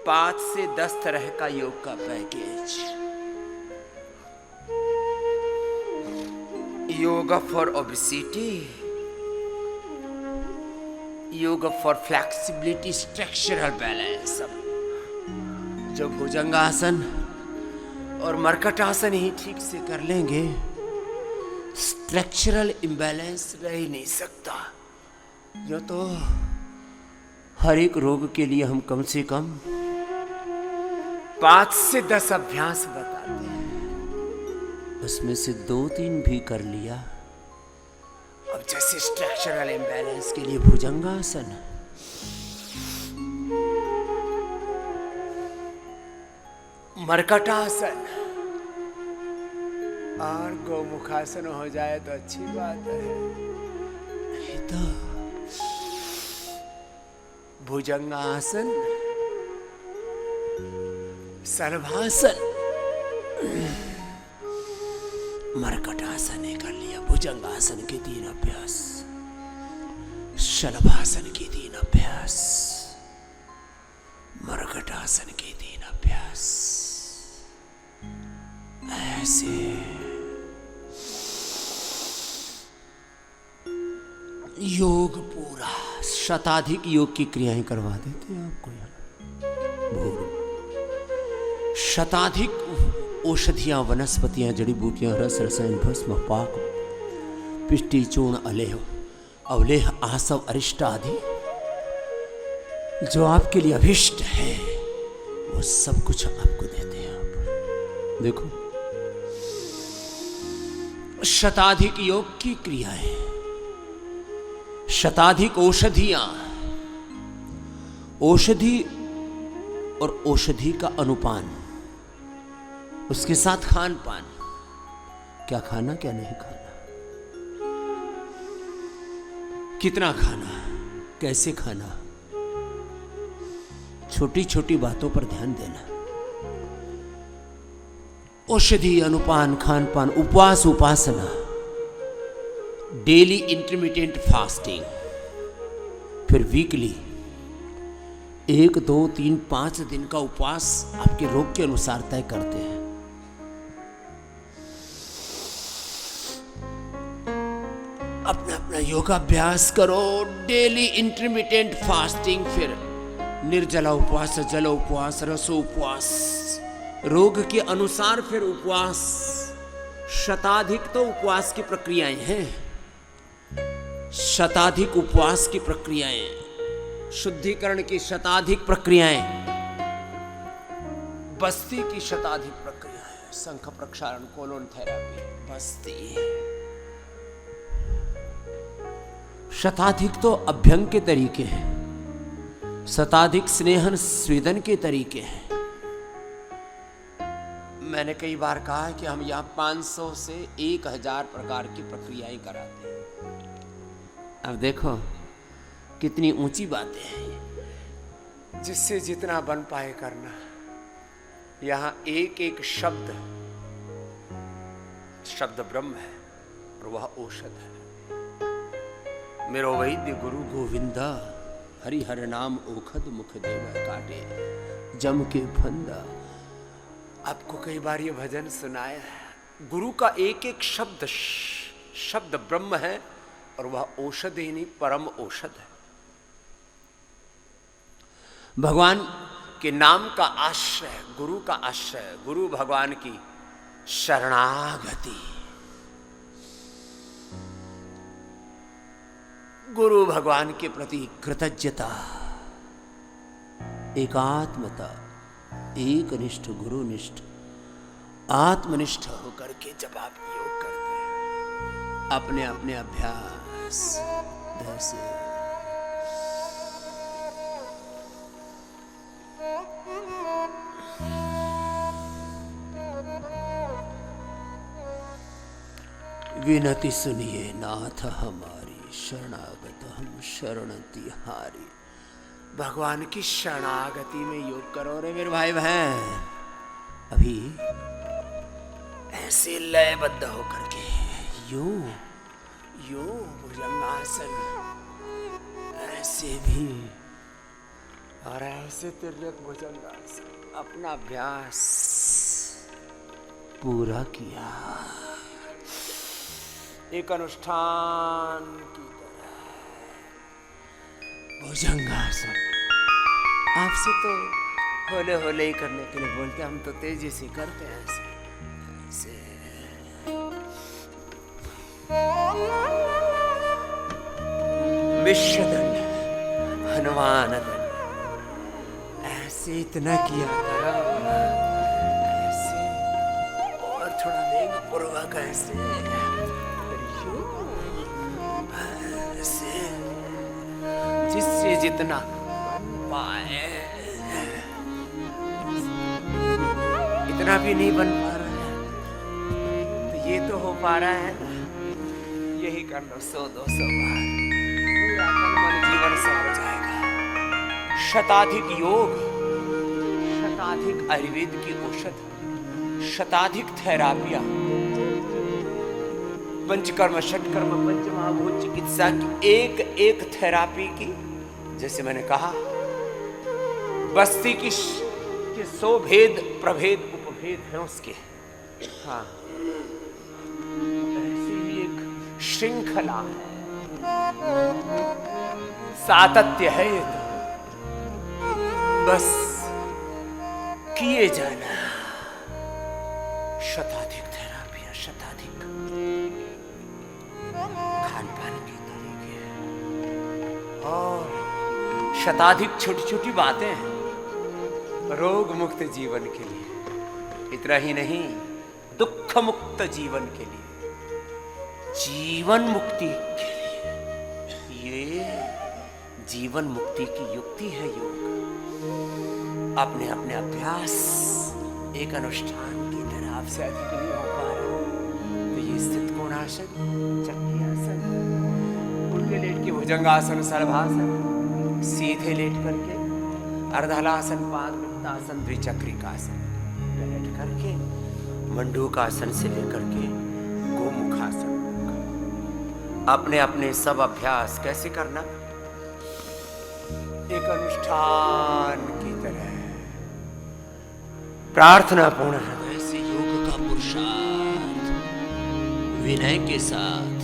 5 से 10 तरह का योग का package. Yoga for obesity, yoga for flexibility, structural balance. जो भुजंगासन और मर्कटासन ही ठीक से कर लेंगे, स्ट्रक्चरल इम्बैलेंस रह ही नहीं सकता। जो तो हर एक रोग के लिए हम कम से कम 5 से 10 अभ्यास बताते हैं, उसमें से 2-3 भी कर लिया। अब जैसे स्ट्रक्चरल इम्बैलेंस के लिए भुजंगासन, मर्कटासन और गोमुखासन हो जाए तो अच्छी बात है। नहीं तो भुजंगासन, सर्वासन, मर्कटासन ने कर लिया। भुजंगासन के 3 अभ्यास, शलभासन के 3 अभ्यास, मर्कटासन के 3 अभ्यास। ऐसे योग पूरा शताधिक योग की क्रियाएं करवा देते हैं आपको यहाँ। शताधिक औषधियां, वनस्पतियां, जड़ी बूटियां, रस, रसायन, भस्म, पाक, पिष्टि, चूर्ण, अलेह, अवलेह, आसव, अरिष्ट आदि जो आपके लिए अभिष्ट है, वो सब कुछ आपको देते हैं। आप देखो, शताधिक योग की क्रियाएं, शताधिक औषधियां, औषधि और औषधि का अनुपान, उसके साथ खान पान, क्या खाना क्या नहीं खाना, कितना खाना, कैसे खाना, छोटी छोटी बातों पर ध्यान देना। औषधि, अनुपान, खान पान, उपवास, उपासना, डेली इंटरमिटेंट फास्टिंग, फिर वीकली 1, 2, 3, 5 दिन का उपवास आपके रोग के अनुसार तय करते हैं। अपना अपना योगाभ्यास करो, डेली इंटरमिटेंट फास्टिंग, फिर निर्जला उपवास, जल उपवास, रसो उपवास, रोग के अनुसार फिर उपवास। शताधिक तो उपवास की प्रक्रियाएं हैं, शताधिक उपवास की प्रक्रियाएं, शुद्धिकरण की शताधिक प्रक्रियाएं, बस्ती की शताधिक प्रक्रियाएं, शंख प्रक्षालन, कोलोन थेरेपी, बस्ती। शताधिक तो अभ्यंग के तरीके हैं, शताधिक स्नेहन स्वेदन के तरीके हैं। मैंने कई बार कहा है कि हम यहाँ 500 से 1000 प्रकार की प्रक्रियाएं कराते हैं। अब देखो कितनी ऊंची बातें हैं, जिससे जितना बन पाए करना। यहाँ एक एक शब्द ब्रह्म है और वह औषध है। मेरो वैद्य गुरु गोविंदा, हरि हर नाम ओखद मुख देव काटे, जम के फंदा। आपको कई बार ये भजन सुनाया है। गुरु का एक एक शब्द ब्रह्म है और वह औषध ही नहीं, परम औषध है। भगवान के नाम का आश्रय, गुरु का आश्रय, गुरु भगवान की शरणागति, गुरु भगवान के प्रति कृतज्ञता, एकात्मता, एकनिष्ठ, गुरुनिष्ठ, आत्मनिष्ठ होकर के जब आप योग करते हैं, अपने अपने अभ्यास जैसे विनती सुनिए नाथ हमारी, शरणागत हम शरण तिहारी। भगवान की शरणागति में योग करो रे मेरे भाई बहन। अभी ऐसे लयबद्ध होकर के यूं भुजंगासन, ऐसे भी और ऐसे तिर्यक भुजंगासन अपना अभ्यास पूरा किया। एक अनुष्ठान की तरह भुजंगासन। आपसे तो होले होले ही करने के लिए बोलते, हम तो तेजी से करते हैं ऐसे ऐसे। विश्वदंड, हनुमान दंड, ऐसे इतना किया करो, ऐसे और थोड़ा वेग पूर्वक ऐसे ऐसे, जिससे जितना पाए। इतना भी नहीं बन पा रहा है तो ये तो हो पा रहा है ना, यही कर लो 100-200 बार, पूरा तन मन जीवन से हो जाएगा। शताधिक योग, शताधिक आयुर्वेद की औषध, शताधिक थेरापियां, पंचकर्म षटकर्म पंचमहाभूत चिकित्सा की एक एक थेरापी की, जैसे मैंने कहा बस्ती की 100 भेद प्रभेद उपभेद हैं उसके। हाँ, ऐसी ही एक श्रृंखला है, सातत्य है ये तो, बस किए जाना। शताधिक थेरापियां, शताधिक खान पान के तरीके और शताधिक छोटी छोटी बातें हैं रोग मुक्त जीवन के लिए। इतना ही नहीं, दुख मुक्त जीवन के लिए, जीवन मुक्ति के लिए। ये जीवन मुक्ति की युक्ति है योग। अपने अपने अभ्यास एक अनुष्ठान की तरह आपसे अधिक नहीं हो पा रहा तो ये स्थित कोणासन, चक्री आसन, उल्टे लेट के भुजंगासन, सर्वासन, सीधे लेट करके अर्धहलासन, पादमुक्तासन, द्विचक्रिकासन, बैठ करके मंडूकासन से लेकर के गोमुखासन, अपने अपने सब अभ्यास कैसे करना, एक अनुष्ठान की तरह प्रार्थना पूर्ण हृदय से योग का पुरुषार्थ विनय के साथ